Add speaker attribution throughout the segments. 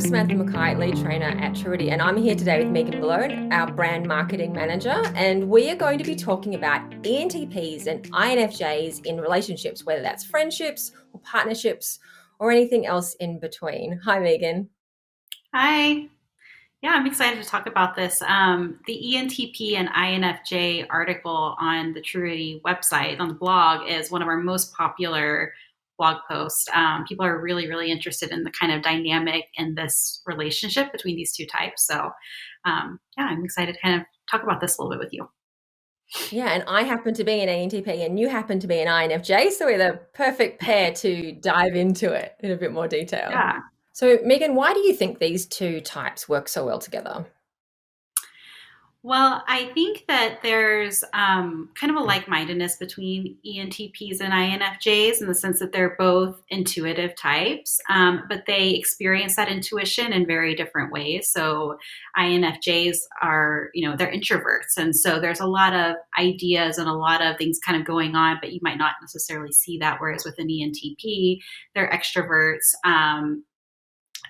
Speaker 1: I'm Samantha Mackay, lead trainer at Truity, and I'm here today with Megan Malone, our brand marketing manager, and we are going to be talking about ENTPs and INFJs in relationships, whether that's friendships or partnerships or anything else in between. Hi, Megan.
Speaker 2: Hi. Yeah, I'm excited to talk about this. The ENTP and INFJ article on the Truity website, on the blog, is one of our most popular blog posts. People are really, really interested in the kind of dynamic in this relationship between these two types. So, yeah, I'm excited to kind of talk about this a little bit with you.
Speaker 1: Yeah, and I happen to be an ENTP and you happen to be an INFJ, so we're the perfect pair to dive into it in a bit more detail.
Speaker 2: Yeah.
Speaker 1: So, Megan, why do you think these two types work so well together?
Speaker 2: Well, I think that there's kind of a like-mindedness between ENTPs and INFJs in the sense that they're both intuitive types, but they experience that intuition in very different ways. So INFJs are, they're introverts. And so there's a lot of ideas and a lot of things kind of going on, but you might not necessarily see that. Whereas with an ENTP, they're extroverts.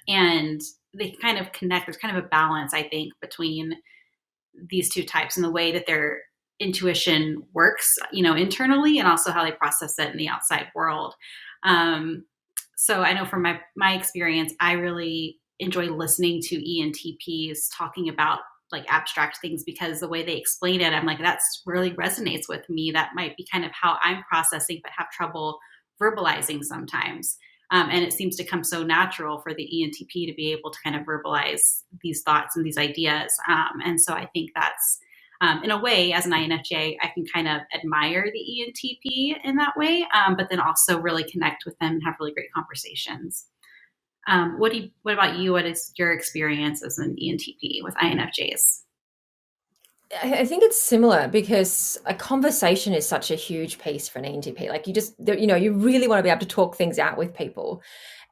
Speaker 2: And they kind of connect. There's kind of a balance, I think, between these two types and the way that their intuition works, internally, and also how they process it in the outside world. So I know from my experience, I really enjoy listening to ENTPs talking about like abstract things because the way they explain it, I'm like, that's really resonates with me. That might be kind of how I'm processing, but have trouble verbalizing sometimes. And it seems to come so natural for the ENTP to be able to kind of verbalize these thoughts and these ideas. And so I think that's, in a way, as an INFJ, I can kind of admire the ENTP in that way, but then also really connect with them and have really great conversations. What about you? What is your experience as an ENTP with INFJs?
Speaker 1: I think it's similar because a conversation is such a huge piece for an ENTP. Like you really want to be able to talk things out with people.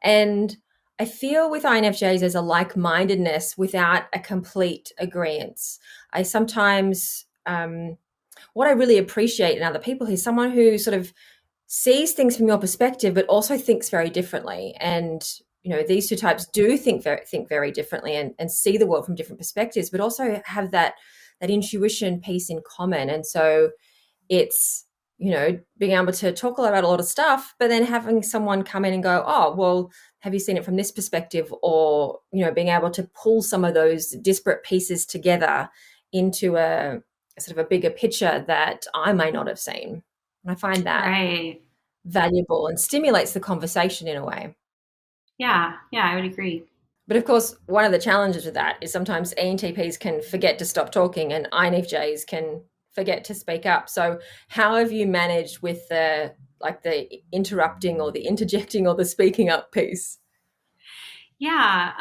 Speaker 1: And I feel with INFJs there's a like-mindedness without a complete agreement. I sometimes, what I really appreciate in other people is someone who sort of sees things from your perspective, but also thinks very differently. And these two types do think very differently and see the world from different perspectives, but also have that intuition piece in common. And so it's, being able to talk about a lot of stuff, but then having someone come in and go, oh, well, have you seen it from this perspective? Or, being able to pull some of those disparate pieces together into a sort of a bigger picture that I may not have seen. And I find that
Speaker 2: Right.
Speaker 1: valuable and stimulates the conversation in a way.
Speaker 2: Yeah. Yeah, I would agree.
Speaker 1: But of course, one of the challenges with that is sometimes ENTPs can forget to stop talking and INFJs can forget to speak up. So how have you managed with the interrupting or the interjecting or the speaking up piece?
Speaker 2: Yeah.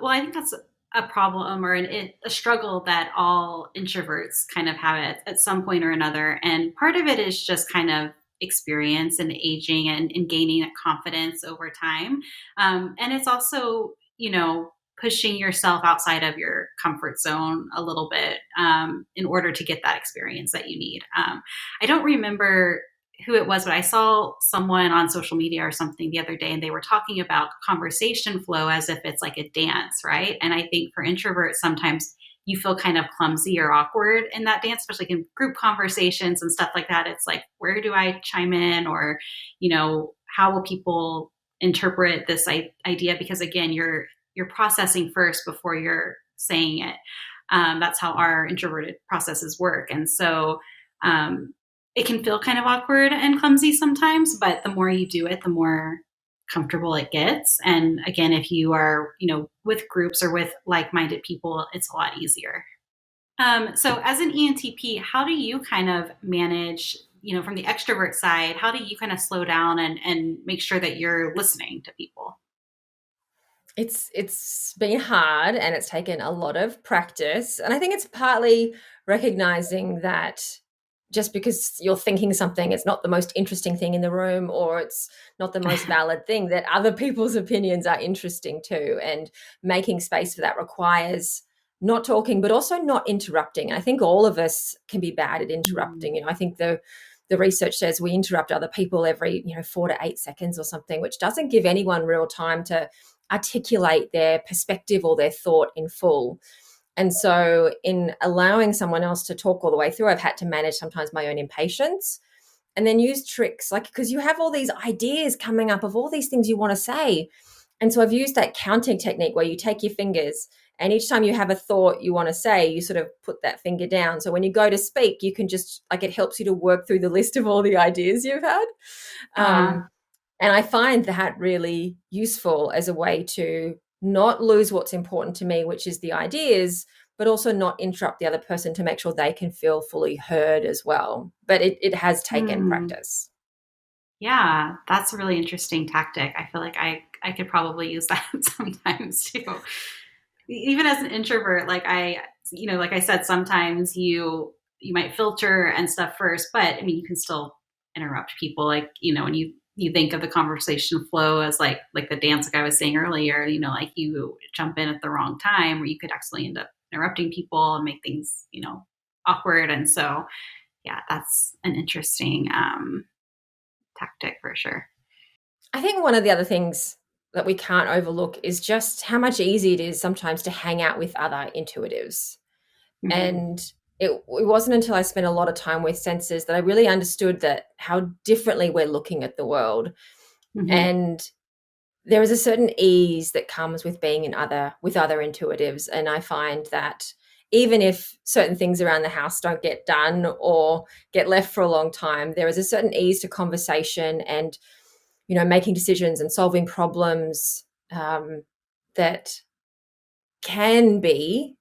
Speaker 2: Well, I think that's a problem or a struggle that all introverts kind of have at some point or another. And part of it is just kind of experience and aging and gaining that confidence over time. And it's also, pushing yourself outside of your comfort zone a little bit in order to get that experience that you need. I don't remember who it was, but I saw someone on social media or something the other day, and they were talking about conversation flow as if it's like a dance, right? And I think for introverts, sometimes you feel kind of clumsy or awkward in that dance, especially in group conversations and stuff like that. It's like, where do I chime in? Or, how will people interpret this idea? Because again, you're processing first before you're saying it. That's how our introverted processes work. And so, it can feel kind of awkward and clumsy sometimes, but the more you do it, the more comfortable it gets. And again, if you are, with groups or with like-minded people, it's a lot easier. So as an ENTP, how do you kind of manage, from the extrovert side, how do you kind of slow down and make sure that you're listening to people?
Speaker 1: It's been hard and it's taken a lot of practice. And I think it's partly recognizing that just because you're thinking something, it's not the most interesting thing in the room or it's not the most valid thing, that other people's opinions are interesting too. And making space for that requires not talking, but also not interrupting. And I think all of us can be bad at
Speaker 2: Mm.
Speaker 1: interrupting. I think the research says we interrupt other people every 4 to 8 seconds or something, which doesn't give anyone real time to articulate their perspective or their thought in full. And so in allowing someone else to talk all the way through, I've had to manage sometimes my own impatience, and then use tricks, like, because you have all these ideas coming up of all these things you want to say. And so I've used that counting technique where you take your fingers, and each time you have a thought you want to say, you sort of put that finger down. So when you go to speak, you can just, like, it helps you to work through the list of all the ideas you've had.
Speaker 2: Uh,
Speaker 1: And I find that really useful as a way to not lose what's important to me, which is the ideas, but also not interrupt the other person to make sure they can feel fully heard as well. But it has taken
Speaker 2: hmm.
Speaker 1: practice.
Speaker 2: Yeah, that's a really interesting tactic. I feel like I could probably use that sometimes too. Even as an introvert, like like I said, sometimes you might filter and stuff first, but I mean, you can still interrupt people. Like, when you think of the conversation flow as like the dance, like I was saying earlier, like you jump in at the wrong time, or you could actually end up interrupting people and make things, awkward. And so, yeah, that's an interesting tactic for sure.
Speaker 1: I think one of the other things that we can't overlook is just how much easier it is sometimes to hang out with other intuitives.
Speaker 2: Hmm.
Speaker 1: And it wasn't until I spent a lot of time with sensors that I really understood that how differently we're looking at the world.
Speaker 2: Hmm.
Speaker 1: And there is a certain ease that comes with being with other intuitives. And I find that even if certain things around the house don't get done or get left for a long time, there is a certain ease to conversation and making decisions and solving problems, that can be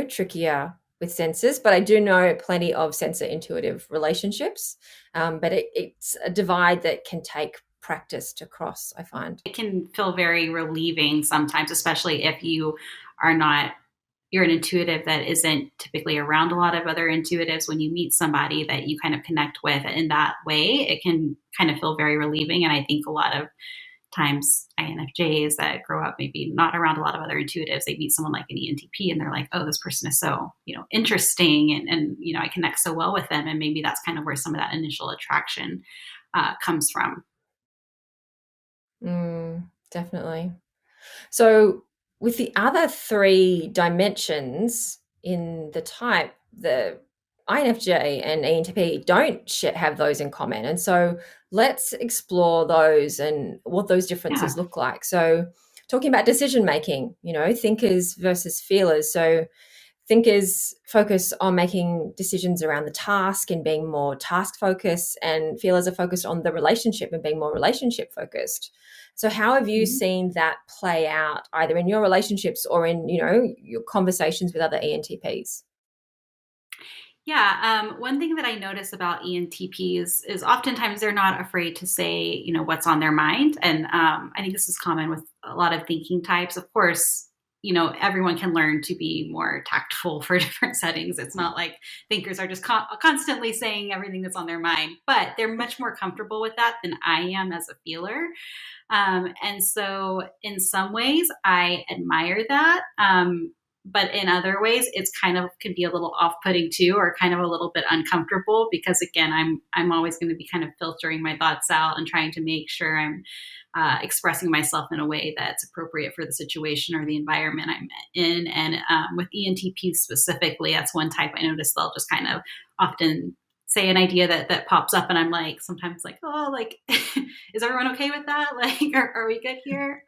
Speaker 1: trickier with sensors. But I do know plenty of sensor intuitive relationships, but it's a divide that can take practice to cross, I find.
Speaker 2: It can feel very relieving sometimes, especially if are not you're an intuitive that isn't typically around a lot of other intuitives. When you meet somebody that you kind of connect with in that way, it can kind of feel very relieving. And I think a lot of times INFJs that grow up maybe not around a lot of other intuitives, they meet someone like an ENTP and they're like, oh, this person is so, interesting. And I connect so well with them. And maybe that's kind of where some of that initial attraction comes from.
Speaker 1: Definitely. So, with the other three dimensions in the type, the INFJ and ENTP don't have those in common. And so, let's explore those and what those
Speaker 2: Yeah.
Speaker 1: differences look like. So, talking about decision making, thinkers versus feelers. So, thinkers focus on making decisions around the task and being more task focused, and feelers are focused on the relationship and being more relationship focused. So how have you
Speaker 2: Mhm.
Speaker 1: seen that play out either in your relationships or in your conversations with other ENTPs?
Speaker 2: Yeah, one thing that I notice about ENTPs is oftentimes they're not afraid to say, what's on their mind, and I think this is common with a lot of thinking types. Of course, everyone can learn to be more tactful for different settings. It's not like thinkers are just constantly saying everything that's on their mind, but they're much more comfortable with that than I am as a feeler. And so, in some ways, I admire that. But in other ways, it's kind of can be a little off-putting too, or kind of a little bit uncomfortable because again, I'm always going to be kind of filtering my thoughts out and trying to make sure I'm expressing myself in a way that's appropriate for the situation or the environment I'm in. And with ENTP specifically, that's one type I noticed they'll just kind of often say an idea that pops up, and I'm like sometimes like, oh, like is everyone okay with that? Like, are we good here?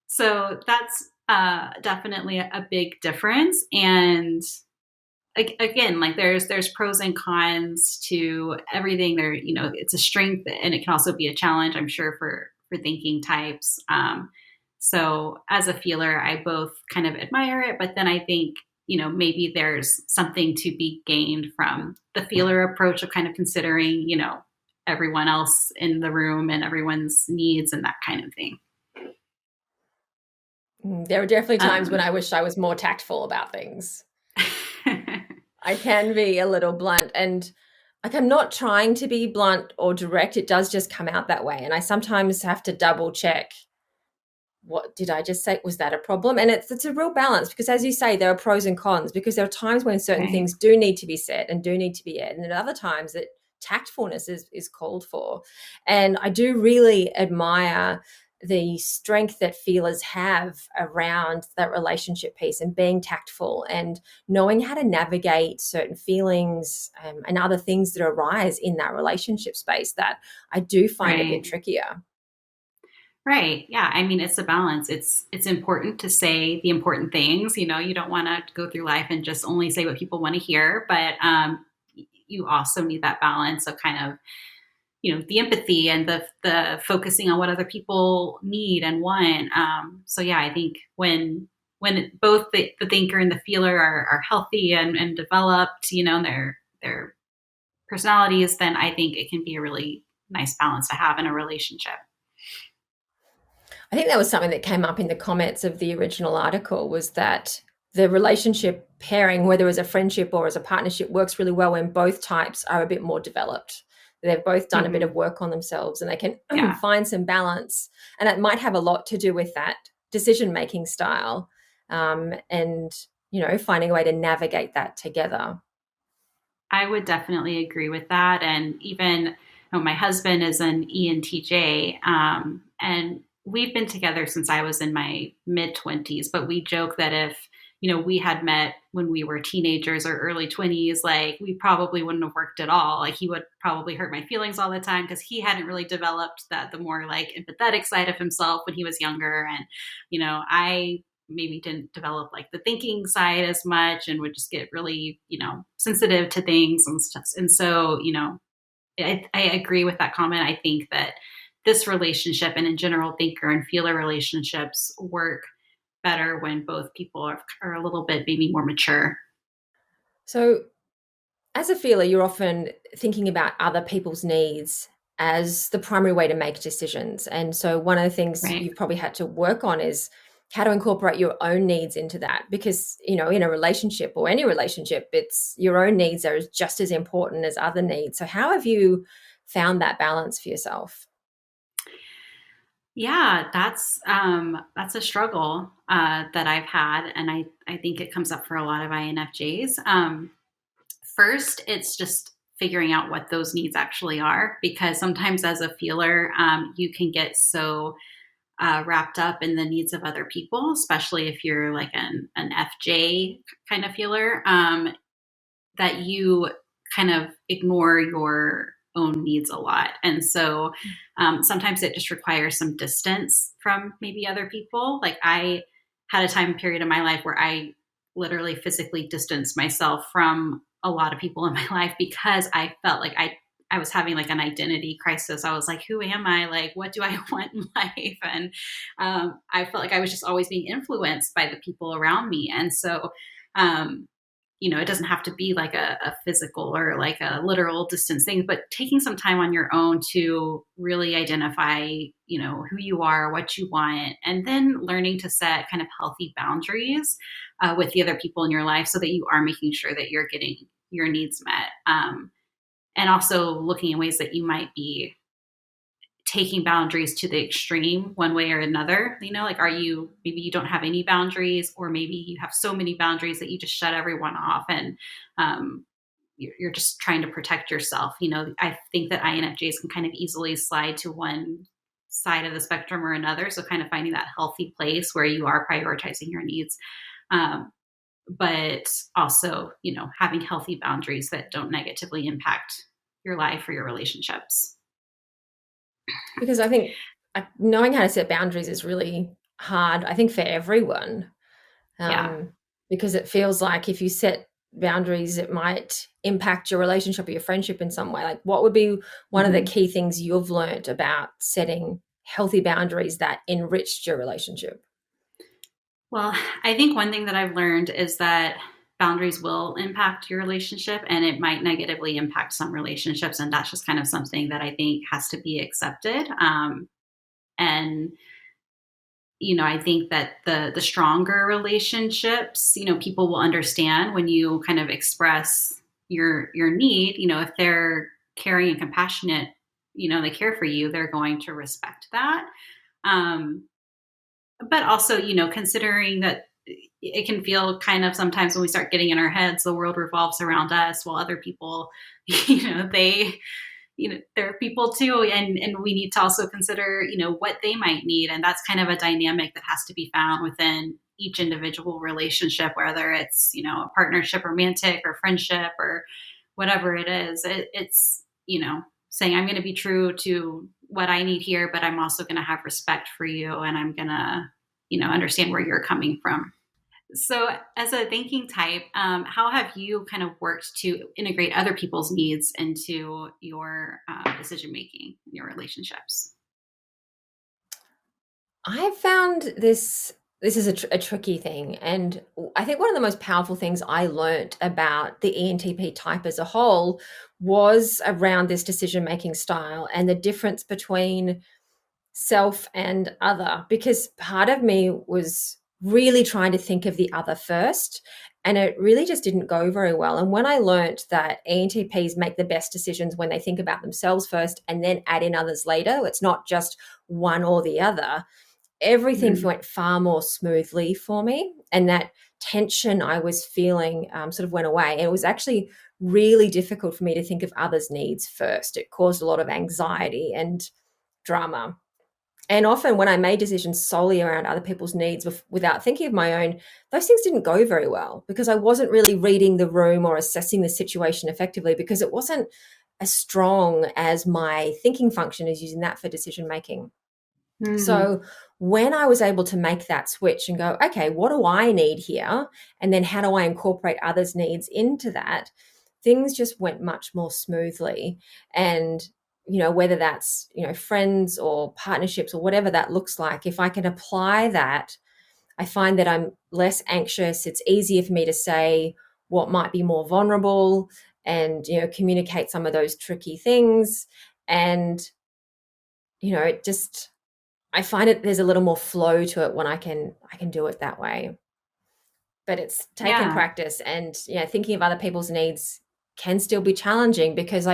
Speaker 2: So that's definitely a big difference. And again, like there's pros and cons to everything. There, it's a strength and it can also be a challenge, I'm sure, for thinking types. So as a feeler, I both kind of admire it, but then I think maybe there's something to be gained from the feeler approach of kind of considering everyone else in the room and everyone's needs and that kind of thing.
Speaker 1: There are definitely times when
Speaker 2: Um,
Speaker 1: I wish I was more tactful about things. I can be a little blunt, and like, I'm not trying to be blunt or direct. It does just come out that way. And I sometimes have to double check, what did I just say? Was that a problem? And it's a real balance because, as you say, there are pros and cons, because there are times when certain
Speaker 2: right.
Speaker 1: things do need to be said and do need to be aired. And there are other times that tactfulness is called for. And I do really admire the strength that feelers have around that relationship piece and being tactful and knowing how to navigate certain feelings and other things that arise in that relationship space that I do find a bit
Speaker 2: Right.
Speaker 1: trickier.
Speaker 2: Right. Yeah. I mean, it's a balance. It's important to say the important things. You don't want to go through life and just only say what people want to hear, but you also need that balance of kind of the empathy and the focusing on what other people need and want. So yeah, I think both the thinker and the feeler are healthy and developed, and their personalities, then I think it can be a really nice balance to have in a relationship.
Speaker 1: I think that was something that came up in the comments of the original article, was that the relationship pairing, whether as a friendship or as a partnership, works really well when both types are a bit more developed. They've both done a bit of
Speaker 2: Hmm.
Speaker 1: work on themselves and they can
Speaker 2: Yeah.
Speaker 1: find some balance. And it might have a lot to do with that decision-making style, and, finding a way to navigate that together.
Speaker 2: I would definitely agree with that. And even my husband is an ENTJ, and we've been together since I was in my mid 20s. But we joke that if we had met when we were teenagers or early 20s, like we probably wouldn't have worked at all. Like he would probably hurt my feelings all the time because he hadn't really developed the more like empathetic side of himself when he was younger, and I maybe didn't develop like the thinking side as much and would just get really, sensitive to things and stuff. And so, I agree with that comment. I think that this relationship and in general, thinker and feeler relationships work better when both people are a little bit maybe more mature.
Speaker 1: So as a feeler, you're often thinking about other people's needs as the primary way to make decisions. And so, one of the things
Speaker 2: Right.
Speaker 1: you've probably had to work on is how to incorporate your own needs into that. Because, in a relationship or any relationship, it's your own needs are just as important as other needs. So, how have you found that balance for yourself?
Speaker 2: Yeah, that's a struggle that I've had, and I think it comes up for a lot of INFJs. First, it's just figuring out what those needs actually are, because sometimes as a feeler, you can get so wrapped up in the needs of other people, especially if you're like an FJ kind of feeler, that you kind of ignore your own needs a lot. And so sometimes it just requires some distance from maybe other people. Like I had a time period in my life where I literally physically distanced myself from a lot of people in my life because I felt like I was having like an identity crisis. I was like, who am I? Like, what do I want in life? And I felt like I was just always being influenced by the people around me. And so, um, it doesn't have to be like a physical or like a literal distance thing, but taking some time on your own to really identify, who you are, what you want, and then learning to set kind of healthy boundaries with the other people in your life so that you are making sure that you're getting your needs met. And also looking in ways that you might be taking boundaries to the extreme one way or another. Like are you, maybe you don't have any boundaries, or maybe you have so many boundaries that you just shut everyone off, and you're just trying to protect yourself. I think that INFJs can kind of easily slide to one side of the spectrum or another, so kind of finding that healthy place where you are prioritizing your needs, um, but also having healthy boundaries that don't negatively impact your life or your relationships.
Speaker 1: Because I think knowing how to set boundaries is really hard, I think, for everyone.
Speaker 2: Yeah.
Speaker 1: um, because it feels like if you set boundaries, it might impact your relationship or your friendship in some way. Like, what would be one of the
Speaker 2: Mhm.
Speaker 1: key things you've learned about setting healthy boundaries that enriched your relationship?
Speaker 2: Well, I think one thing that I've learned is that boundaries will impact your relationship and it might negatively impact some relationships. And that's just kind of something that I think has to be accepted. And I think that the stronger relationships, people will understand when you kind of express your need. If they're caring and compassionate, they care for you, they're going to respect that. Um, but also, considering that it can feel kind of sometimes when we start getting in our heads, the world revolves around us while other people, they, they're people too. And we need to also consider, what they might need. And that's kind of a dynamic that has to be found within each individual relationship, whether it's, a partnership, romantic or friendship or whatever it is. It's, saying I'm going to be true to what I need here, but I'm also going to have respect for you. And I'm going to, understand where you're coming from. So, as a thinking type, how have you kind of worked to integrate other people's needs into your decision making in your relationships?
Speaker 1: I found this is a tricky thing, and I think one of the most powerful things I learnt about the ENTP type as a whole was around this decision making style and the difference between self and other, because part of me was really trying to think of the other first, and it really just didn't go very well. And when I learnt that ENTPs make the best decisions when they think about themselves first and then add in others later, it's not just one or the other, everything
Speaker 2: Mm.
Speaker 1: went far more smoothly for me. And that tension I was feeling sort of went away. And it was actually really difficult for me to think of others' needs first. It caused a lot of anxiety and drama. And often when I made decisions solely around other people's needs without thinking of my own, those things didn't go very well because I wasn't really reading the room or assessing the situation effectively, because it wasn't as strong as my thinking function is using that for decision making.
Speaker 2: Mm.
Speaker 1: So when I was able to make that switch and go, okay, what do I need here? And then how do I incorporate others' needs into that? Things just went much more smoothly. And, whether that's, friends or partnerships or whatever that looks like, if I can apply that, I find that I'm less anxious. It's easier for me to say what might be more vulnerable and, communicate some of those tricky things. And, it just, I find it there's a little more flow to it when I can do it that way. But it's taken
Speaker 2: Yeah.
Speaker 1: practice, and thinking of other people's needs can still be challenging because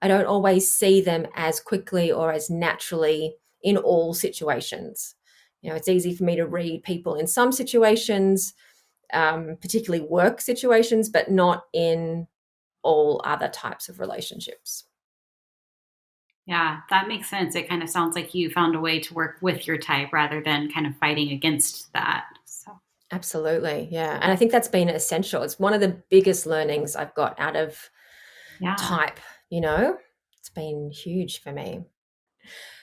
Speaker 1: I don't always see them as quickly or as naturally in all situations. It's easy for me to read people in some situations, particularly work situations, but not in all other types of relationships.
Speaker 2: Yeah, that makes sense. It kind of sounds like you found a way to work with your type rather than kind of fighting against that. So,
Speaker 1: Absolutely. Yeah. And I think that's been essential. It's one of the biggest learnings I've got out of
Speaker 2: yeah.
Speaker 1: type, you know? It's been huge for me.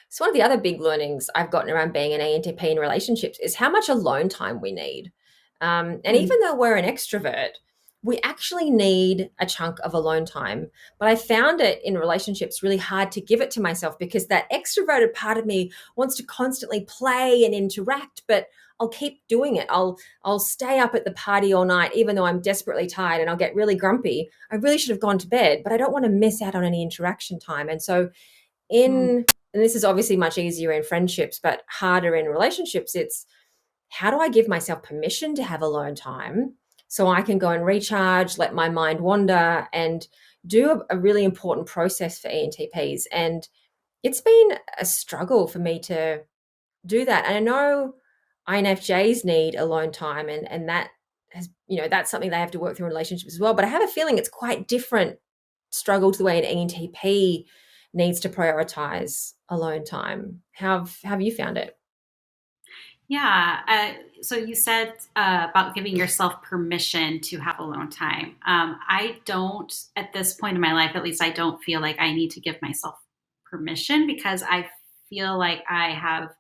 Speaker 1: So one of the other big learnings I've gotten around being an ENTP in relationships is how much alone time we need. And
Speaker 2: Mm.
Speaker 1: even though we're an extrovert, we actually need a chunk of alone time. But I found it in relationships really hard to give it to myself because that extroverted part of me wants to constantly play and interact, but I'll keep doing it. I'll stay up at the party all night, even though I'm desperately tired, and I'll get really grumpy. I really should have gone to bed, but I don't want to miss out on any interaction time. And so
Speaker 2: Mm.
Speaker 1: and this is obviously much easier in friendships, but harder in relationships, it's how do I give myself permission to have alone time so I can go and recharge, let my mind wander, and do a really important process for ENTPs. And it's been a struggle for me to do that. And I know INFJs need alone time, and that has, that's something they have to work through in relationships as well. But I have a feeling it's quite different struggle to the way an ENTP needs to prioritize alone time. How have you found it?
Speaker 2: Yeah. So you said about giving yourself permission to have alone time. I don't, at this point in my life, at least, I don't feel like I need to give myself permission because I feel like I have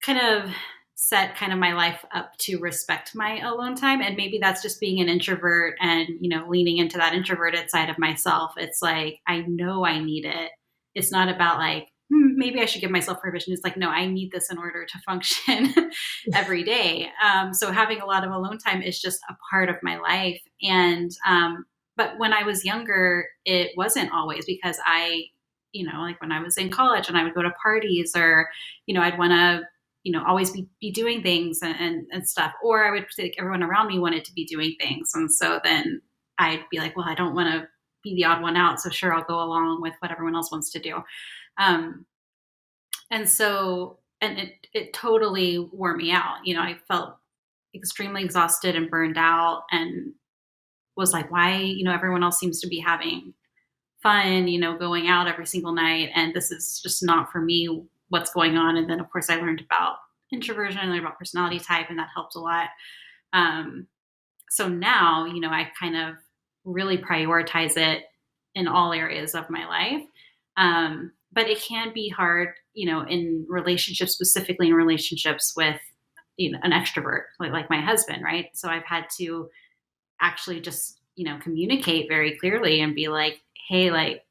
Speaker 2: kind of set kind of my life up to respect my alone time. And maybe that's just being an introvert and, leaning into that introverted side of myself. It's like, I know I need it. It's not about like, maybe I should give myself permission. It's like, no, I need this in order to function every day. So having a lot of alone time is just a part of my life. And, but when I was younger, it wasn't always because like when I was in college and I would go to parties or, I'd want to always be doing things and stuff. Or I would think everyone around me wanted to be doing things. And so then I'd be like, well, I don't want to be the odd one out. So sure, I'll go along with what everyone else wants to do. Um, and so, and it totally wore me out. I felt extremely exhausted and burned out, and was like, why, everyone else seems to be having fun, going out every single night, and this is just not for me. What's going on? And then, of course, I learned about introversion, I learned about personality type, and that helped a lot. Um, so now, I kind of really prioritize it in all areas of my life. But it can be hard, in relationships, specifically in relationships with, an extrovert, like my husband, right? So I've had to actually just, communicate very clearly and be like, hey, like,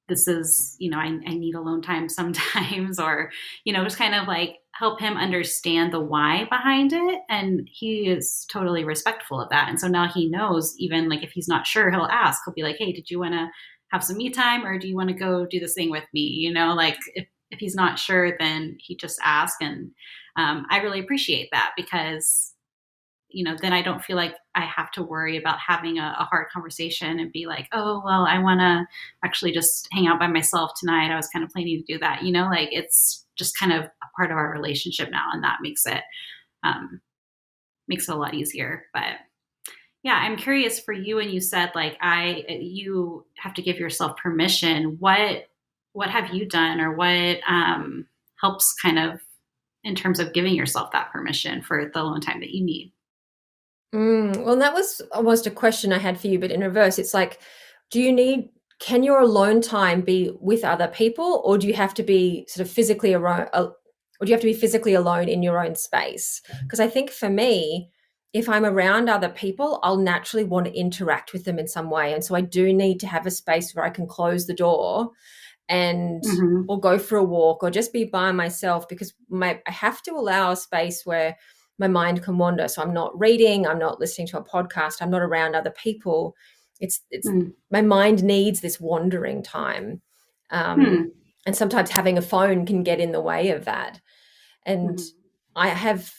Speaker 2: this is, I need alone time sometimes, or, just kind of like help him understand the why behind it. And he is totally respectful of that. And so now he knows, even like if he's not sure, he'll ask, he'll be like, hey, did you want to have some me time, or do you want to go do this thing with me? Like if he's not sure, then he just asks. And I really appreciate that, because then I don't feel like I have to worry about having a hard conversation and be like, oh, well, I want to actually just hang out by myself tonight. I was kind of planning to do that. Like it's just kind of a part of our relationship now. And that um, makes it a lot easier. But yeah, I'm curious for you. And you said like, you have to give yourself permission. What have you done, or what helps kind of in terms of giving yourself that permission for the alone time that you need?
Speaker 1: Well, that was almost a question I had for you, but in reverse, it's like, do you need, can your alone time be with other people, or do you have to be sort of physically alone, or do you have to be physically alone in your own space? Because I think for me, if I'm around other people, I'll naturally want to interact with them in some way. And so I do need to have a space where I can close the door and
Speaker 2: Mm-hmm.
Speaker 1: or go for a walk or just be by myself, because I have to allow a space where my mind can wander. So I'm not reading, I'm not listening to a podcast, I'm not around other people. It's my mind needs this wandering time.
Speaker 2: Mm-hmm.
Speaker 1: And sometimes having a phone can get in the way of that. And
Speaker 2: Mm-hmm.
Speaker 1: I have,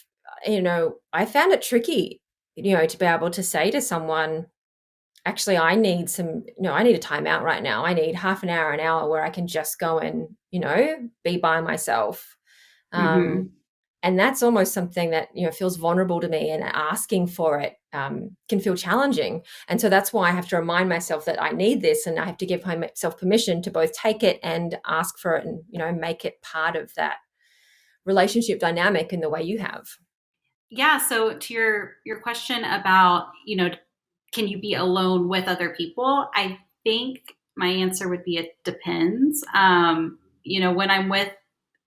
Speaker 1: I found it tricky, to be able to say to someone, actually, I need I need a timeout right now. I need half an hour where I can just go and, be by myself.
Speaker 2: Mm-hmm.
Speaker 1: Um, and that's almost something that, feels vulnerable to me, and asking for it can feel challenging. And so that's why I have to remind myself that I need this, and I have to give myself permission to both take it and ask for it, and, make it part of that relationship dynamic in the way you have.
Speaker 2: Yeah. So to your question about, can you be alone with other people? I think my answer would be it depends. When I'm with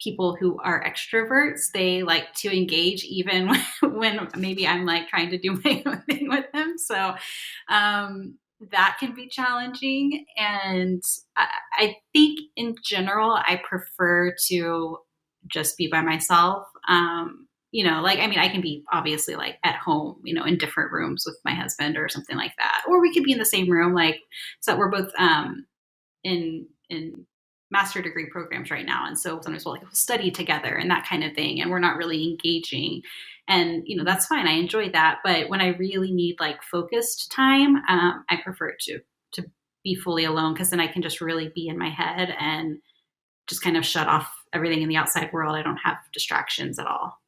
Speaker 2: people who are extroverts, they like to engage even when maybe I'm like trying to do my own thing with them. So that can be challenging. And I think in general, I prefer to just be by myself. Like, I mean, I can be obviously like at home, in different rooms with my husband or something like that. Or we could be in the same room, like, so we're both in master degree programs right now. And so sometimes we'll study together and that kind of thing. And we're not really engaging. And, that's fine. I enjoy that. But when I really need like focused time, I prefer to be fully alone, because then I can just really be in my head and just kind of shut off everything in the outside world. I don't have distractions at all.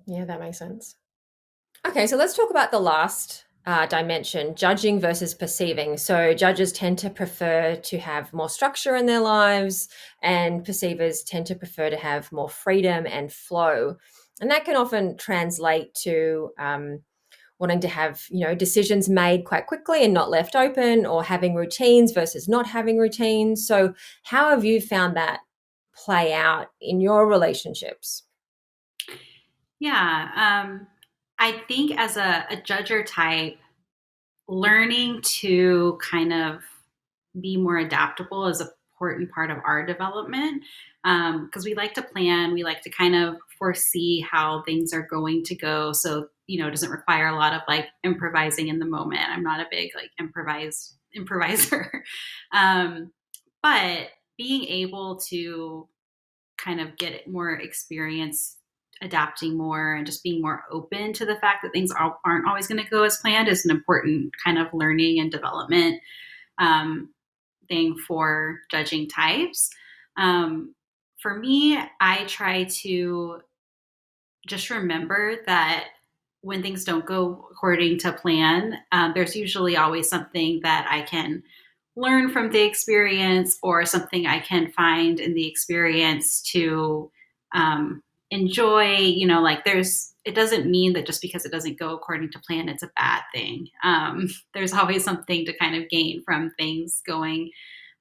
Speaker 1: Yeah, that makes sense. Okay, so let's talk about the last dimension, judging versus perceiving. So judges tend to prefer to have more structure in their lives, and perceivers tend to prefer to have more freedom and flow. And that can often translate to wanting to have, decisions made quite quickly and not left open, or having routines versus not having routines. So how have you found that play out in your relationships?
Speaker 2: Yeah. I think as a judger type, learning to kind of be more adaptable is an important part of our development, because we like to plan, we like to kind of foresee how things are going to go. So, it doesn't require a lot of like improvising in the moment. I'm not a big like improviser. um, but being able to kind of get more experience adapting more and just being more open to the fact that things aren't always going to go as planned is an important kind of learning and development um, thing for judging types. For me, I try to just remember that when things don't go according to plan, there's usually always something that I can learn from the experience or something I can find in the experience to enjoy. Like it doesn't mean that just because it doesn't go according to plan, it's a bad thing. There's always something to kind of gain from things going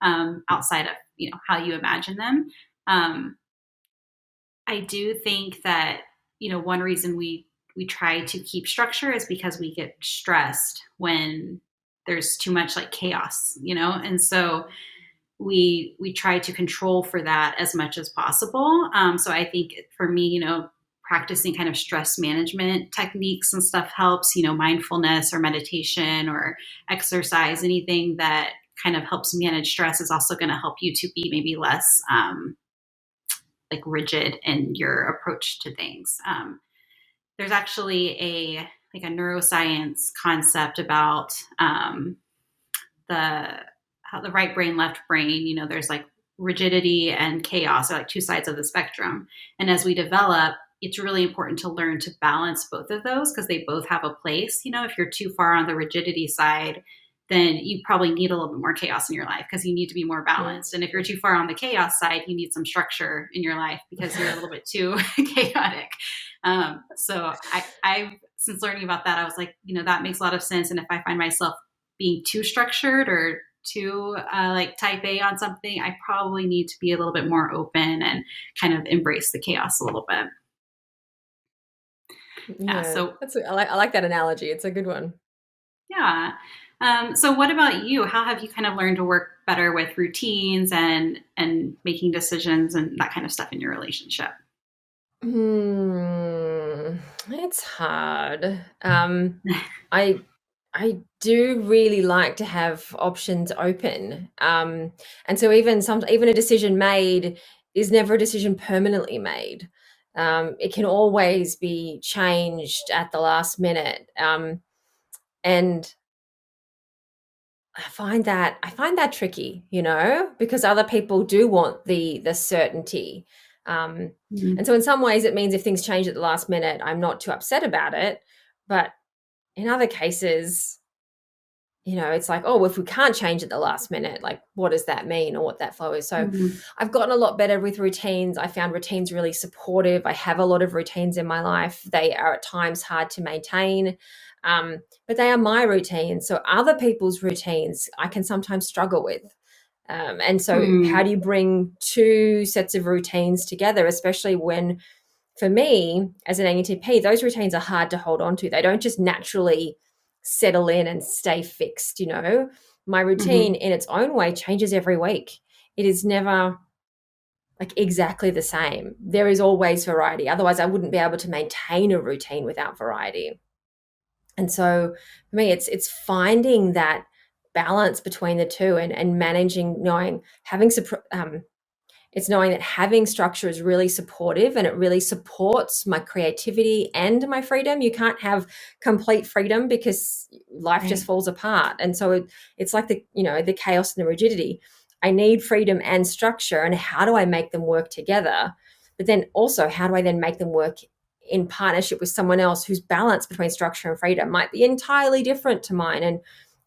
Speaker 2: outside of, how you imagine them. Um, I do think that, one reason we try to keep structure is because we get stressed when there's too much like chaos, and so we try to control for that as much as possible. So I think for me, practicing kind of stress management techniques and stuff helps, mindfulness or meditation or exercise, anything that kind of helps manage stress is also going to help you to be maybe less like rigid in your approach to things. There's actually a neuroscience concept about the how the right brain, left brain. There's like rigidity and chaos are like two sides of the spectrum. And as we develop, it's really important to learn to balance both of those because they both have a place. If you're too far on the rigidity side, then you probably need a little bit more chaos in your life because you need to be more balanced. And if you're too far on the chaos side, you need some structure in your life because you're a little bit too chaotic. So I, since learning about that, I was like, that makes a lot of sense. And if I find myself being too structured or too like type A on something, I probably need to be a little bit more open and kind of embrace the chaos a little bit. Yeah.
Speaker 1: Yeah,
Speaker 2: So
Speaker 1: I like that analogy. It's a good one.
Speaker 2: yeah. So what about you? How have you kind of learned to work better with routines and making decisions and that kind of stuff in your relationship?
Speaker 1: It's hard. I I do really like to have options open. And so even a decision made is never a decision permanently made. It can always be changed at the last minute. And I find that tricky, because other people do want the certainty. Um,
Speaker 2: Mhm.
Speaker 1: and so in some ways it means if things change at the last minute, I'm not too upset about it. But in other cases, it's like, oh, if we can't change at the last minute, like what does that mean or what that flow is? So
Speaker 2: Mhm.
Speaker 1: I've gotten a lot better with routines. I found routines really supportive. I have a lot of routines in my life. They are at times hard to maintain, but they are my routines. So other people's routines, I can sometimes struggle with. And so, how
Speaker 2: Mhm.
Speaker 1: do you bring two sets of routines together, especially when, for me, as an ENTP, those routines are hard to hold on to. They don't just naturally settle in and stay fixed. My routine
Speaker 2: Mhm.
Speaker 1: in its own way changes every week. It is never like exactly the same. There is always variety. Otherwise, I wouldn't be able to maintain a routine without variety. And so for me, it's finding that balance between the two and managing, knowing, it's knowing that having structure is really supportive and it really supports my creativity and my freedom. You can't have complete freedom because life just
Speaker 2: Right.
Speaker 1: falls apart. And so it's like the chaos and the rigidity. I need freedom and structure. And how do I make them work together? But then also, how do I then make them work in partnership with someone else whose balance between structure and freedom might be entirely different to mine? And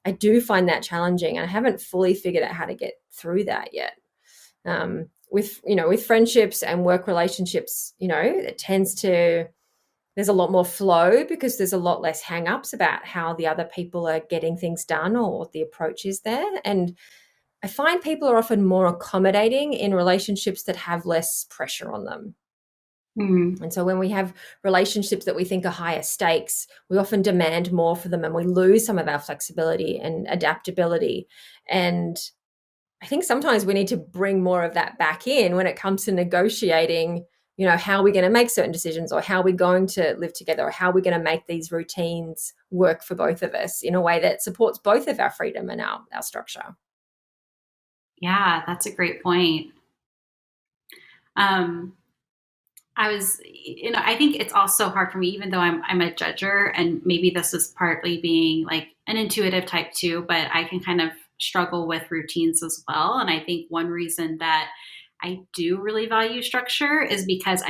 Speaker 1: I do find that challenging. And I haven't fully figured out how to get through that yet. With friendships and work relationships, it tends to there's a lot more flow because there's a lot less hang-ups about how the other people are getting things done or what the approach is there. And I find people are often more accommodating in relationships that have less pressure on them.
Speaker 2: Mhm.
Speaker 1: And so when we have relationships that we think are higher stakes, we often demand more for them and we lose some of our flexibility and adaptability. And I think sometimes we need to bring more of that back in when it comes to negotiating, how are we going to make certain decisions or how are we going to live together or how are we going to make these routines work for both of us in a way that supports both of our freedom and our structure.
Speaker 2: Yeah, that's a great point. Um, I think it's also hard for me, even though I'm a judger, and maybe this is partly being like an intuitive type too, but I can kind of struggle with routines as well. And I think one reason that I do really value structure is because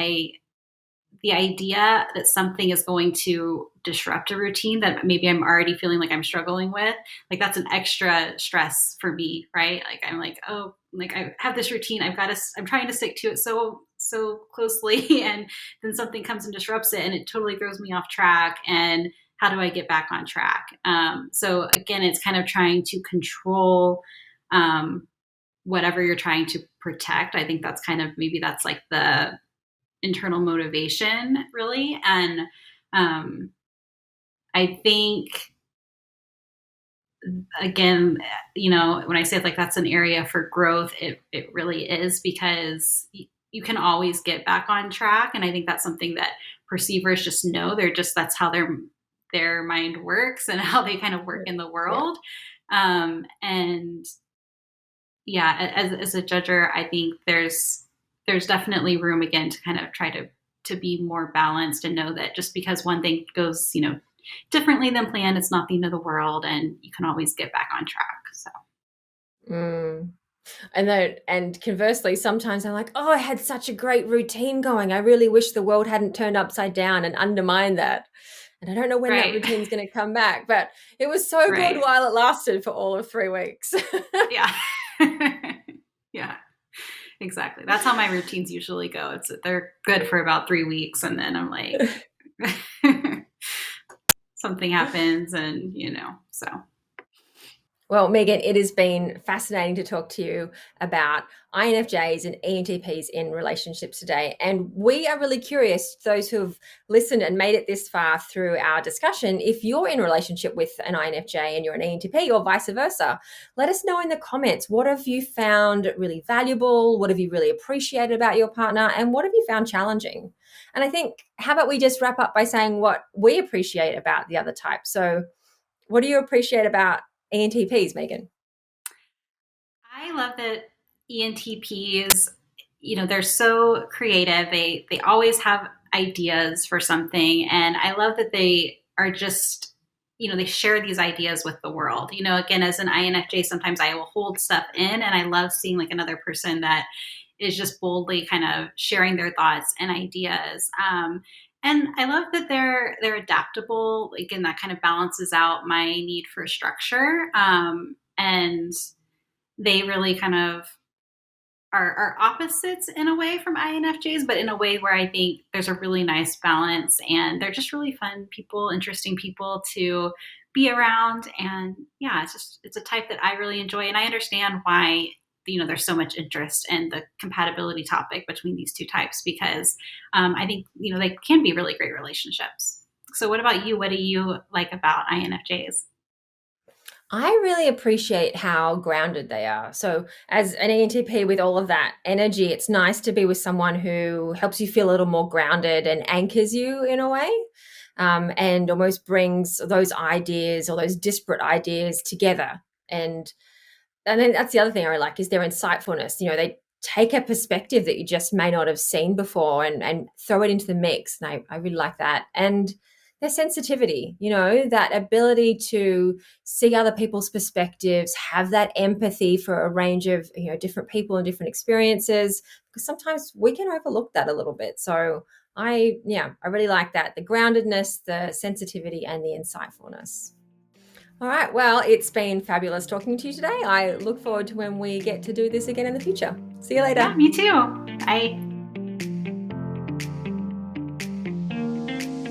Speaker 2: the idea that something is going to disrupt a routine that maybe I'm already feeling like I'm struggling with, like that's an extra stress for me, right? Like I'm like, oh, like I have this routine, I'm trying to stick to it so closely, and then something comes and disrupts it, and it totally throws me off track. And how do I get back on track? So again, it's kind of trying to control whatever you're trying to protect. I think that's kind of, maybe that's like the internal motivation, really. And I think, again, when I say like that's an area for growth, it really is, because you can always get back on track. And I think that's something that perceivers just know. That's how their mind works and how they kind of work in the
Speaker 1: Yeah.
Speaker 2: world. And yeah, as a judger, I think there's definitely room, again, to kind of try to be more balanced, and know that just because one thing goes, differently than planned, it's not the end of the world, and you can always get back on track. So
Speaker 1: Mm. And conversely, sometimes I'm like, oh, I had such a great routine going. I really wish the world hadn't turned upside down and undermined that. And I don't know when that
Speaker 2: right,
Speaker 1: routine's going to come back, but it was so good
Speaker 2: right,
Speaker 1: while it lasted for all of 3 weeks.
Speaker 2: yeah, yeah, exactly. That's how my routines usually go. They're good for about 3 weeks, and then I'm like, something happens, and so.
Speaker 1: Well, Megan, it has been fascinating to talk to you about INFJs and ENTPs in relationships today. And we are really curious, those who have listened and made it this far through our discussion, if you're in a relationship with an INFJ and you're an ENTP, or vice versa. Let us know in the comments, what have you found really valuable? What have you really appreciated about your partner? And what have you found challenging? And I think, how about we just wrap up by saying what we appreciate about the other type? So what do you appreciate about ENTPs, Megan?
Speaker 2: I love that ENTPs, they're so creative. They always have ideas for something, and I love that they are just, they share these ideas with the world. Again, as an INFJ, sometimes I will hold stuff in, and I love seeing like another person that is just boldly kind of sharing their thoughts and ideas. And I love that they're adaptable. Again, that kind of balances out my need for structure. And they really kind of are opposites in a way from INFJs, but in a way where I think there's a really nice balance, and they're just really fun people, interesting people to be around. And yeah, it's a type that I really enjoy, and I understand why there's so much interest in the compatibility topic between these two types, because I think they can be really great relationships. So what about you? What do you like about INFJs?
Speaker 1: I really appreciate how grounded they are. So, as an ENTP with all of that energy, it's nice to be with someone who helps you feel a little more grounded and anchors you in a way, and almost brings those ideas or those disparate ideas together. And then that's the other thing I like, is their insightfulness. They take a perspective that you just may not have seen before, and throw it into the mix. And I really like that. And their sensitivity, that ability to see other people's perspectives, have that empathy for a range of, different people and different experiences, because sometimes we can overlook that a little bit. So I really like that. The groundedness, the sensitivity, and the insightfulness. All right. Well, it's been fabulous talking to you today. I look forward to when we get to do this again in the future. See you
Speaker 2: Yeah,
Speaker 1: later.
Speaker 2: me too. Bye.